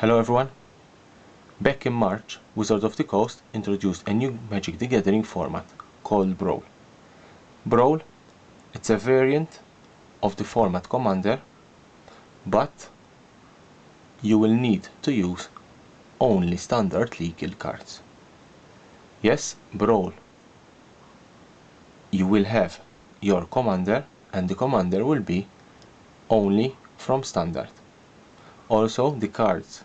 Hello everyone! Back in March, Wizards of the Coast introduced a new Magic the Gathering format called Brawl. Brawl, it's a variant of the format Commander, but you will need to use only standard legal cards. Yes, Brawl, you will have your Commander and the Commander will be only from standard. Also, the cards,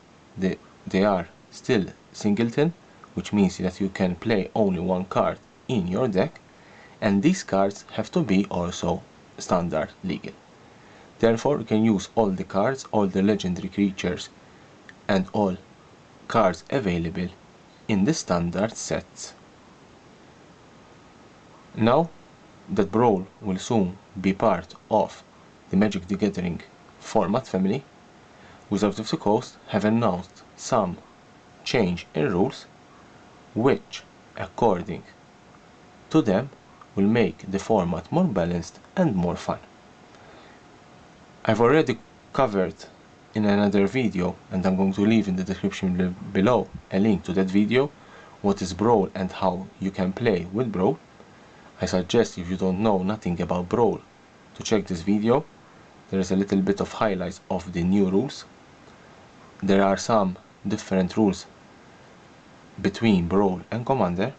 they are still singleton, which means that you can play only one card in your deck, and these cards have to be also standard legal. Therefore, you can use all the cards, all the legendary creatures, and all cards available in the standard sets. Now that Brawl will soon be part of the Magic the Gathering format family, Wizards of the Coast have announced some change in rules which, according to them, will make the format more balanced and more fun. I've already covered in another video, and I'm going to leave in the description below a link to that video, what is Brawl and how you can play with Brawl. I suggest, if you don't know nothing about Brawl, to check this video. There is a little bit of highlights of the new rules. There are some different rules between Brawl and Commander,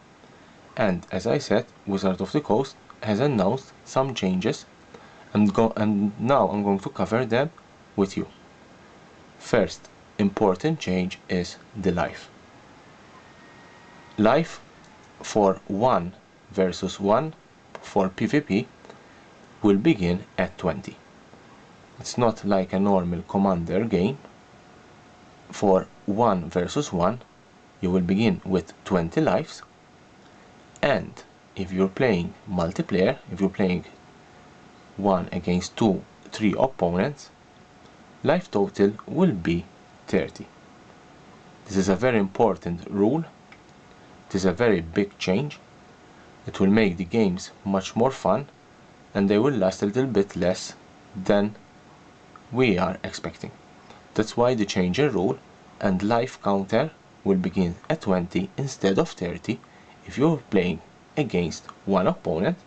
and as I said, Wizards of the Coast has announced some changes, and now I'm going to cover them with you. First important change is the life. Life for 1 versus 1 for PvP will begin at 20. It's not like a normal Commander game. For 1 versus 1 you will begin with 20 lives, and if you're playing multiplayer, if you're playing 1 against 2, 3 opponents, life total will be 30. This is a very important rule. It is a very big change. It will make the games much more fun, and they will last a little bit less than we are expecting. That's why the change in rule, and life counter will begin at 20 instead of 30 if you're playing against one opponent.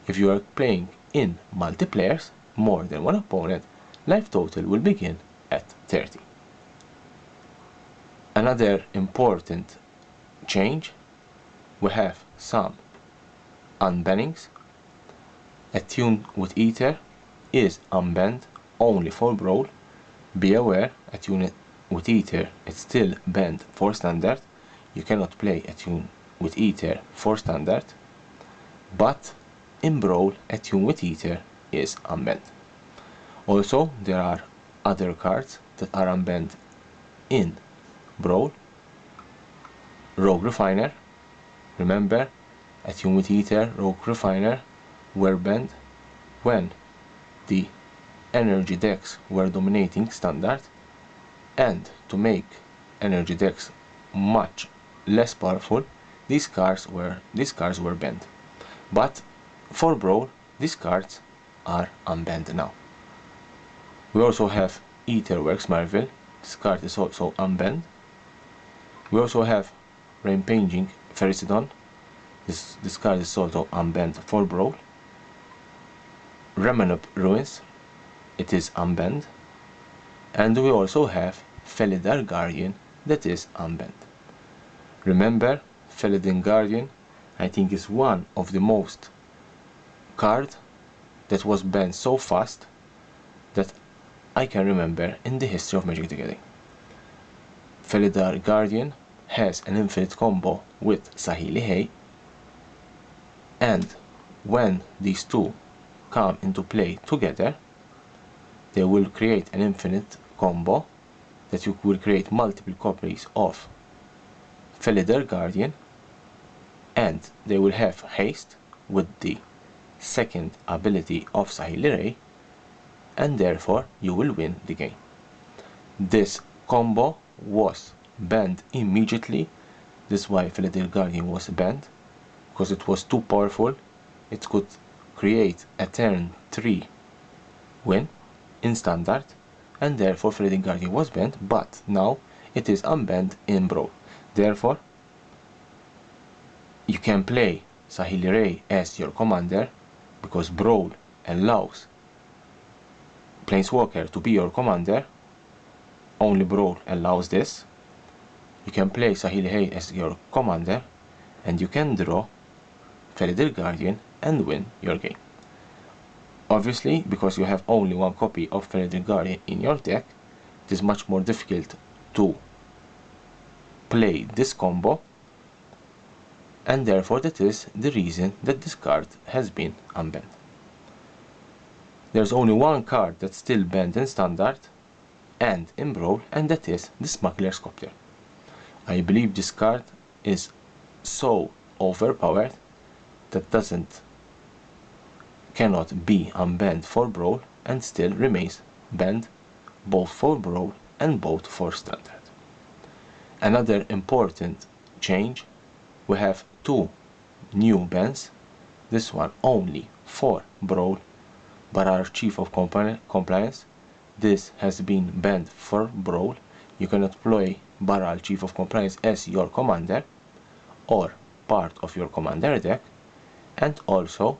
If you are playing in multiplayers, more than one opponent, life total will begin at 30. Another important change, we have some unbannings. Attune with Ether is unbanned only for Brawl. Be aware, Attune with Ether is still banned for standard. You cannot play Attune with Ether for standard, but in Brawl, Attune with Ether is unbanned. Also, there are other cards that are unbanned in Brawl. Rogue Refiner. Remember, Attune with Ether, Rogue Refiner were banned when the energy decks were dominating standard, and to make energy decks much less powerful, these cards were banned. But for Brawl, these cards are unbanned now. We also have Aetherworks Marvel. This card is also unbanned. We also have Rampaging Ferricidon. This card is also unbanned for Brawl. Remenup Ruins, it is unbanned. And we also have Felidar Guardian, that is unbanned. Remember, Felidar Guardian, I think, is one of the most card that was banned so fast that I can remember in the history of Magic the Gathering. Felidar Guardian has an infinite combo with Saheeli Hay, and when these two come into play together, they will create an infinite combo that you will create multiple copies of Felidar Guardian, and they will have haste with the second ability of Saheeli Hay, and therefore you will win the game. This combo was banned immediately. This is why Felidar Guardian was banned, because it was too powerful. It could create a turn 3 win in standard, and therefore Felidar Guardian was banned. But now it is unbanned in Brawl. Therefore, you can play Sahili Ray as your commander because Brawl allows Planeswalker to be your commander. Only Brawl allows this. You can play Sahili Ray as your commander and you can draw Feridel Guardian and win your game. Obviously, because you have only one copy of Feridel Guardian in your deck, it is much more difficult to play this combo, and therefore that is the reason that this card has been unbanned. There's only one card that's still banned in Standard and in Brawl, and that is the Smuggler's Copter. I believe this card is so overpowered that cannot be unbanned for Brawl and still remains banned both for Brawl and both for Standard. Another important change, we have two new bans, this one only for Brawl, Baral Chief of Compliance. This has been banned for Brawl. You cannot play Baral Chief of Compliance as your commander or part of your commander deck, and also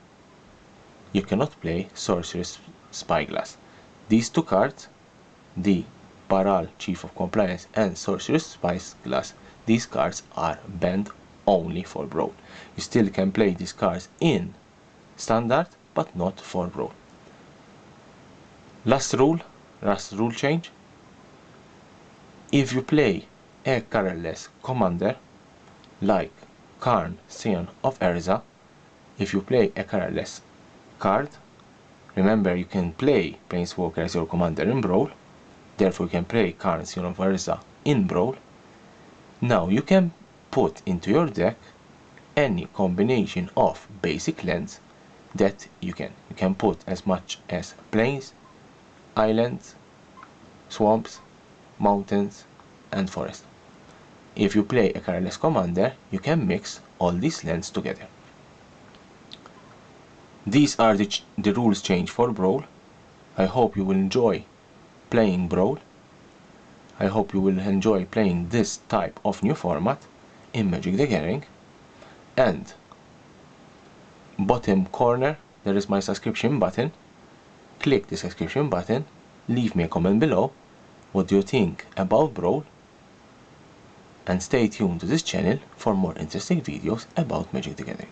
you cannot play Sorceress Spyglass. These two cards, the Baral Chief of Compliance and Sorceress Spyglass, these cards are banned only for Brawl. You still can play these cards in Standard, but not for Brawl. Last rule change. If you play a colorless commander like Karn, Scion of Erza, if you play a colorless card, remember you can play Planeswalker as your commander in Brawl, therefore you can play Karn, Scion of Erza in Brawl. Now you can put into your deck any combination of basic lands that you can. You can put as much as plains, islands, swamps, mountains, and forests. If you play a colorless commander, you can mix all these lands together. These are the rules change for Brawl. I hope you will enjoy playing Brawl. I hope you will enjoy playing this type of new format in Magic the Gathering. And bottom corner there is my subscription button. Click the subscription button, leave me a comment below what do you think about Brawl, and stay tuned to this channel for more interesting videos about Magic the Gathering.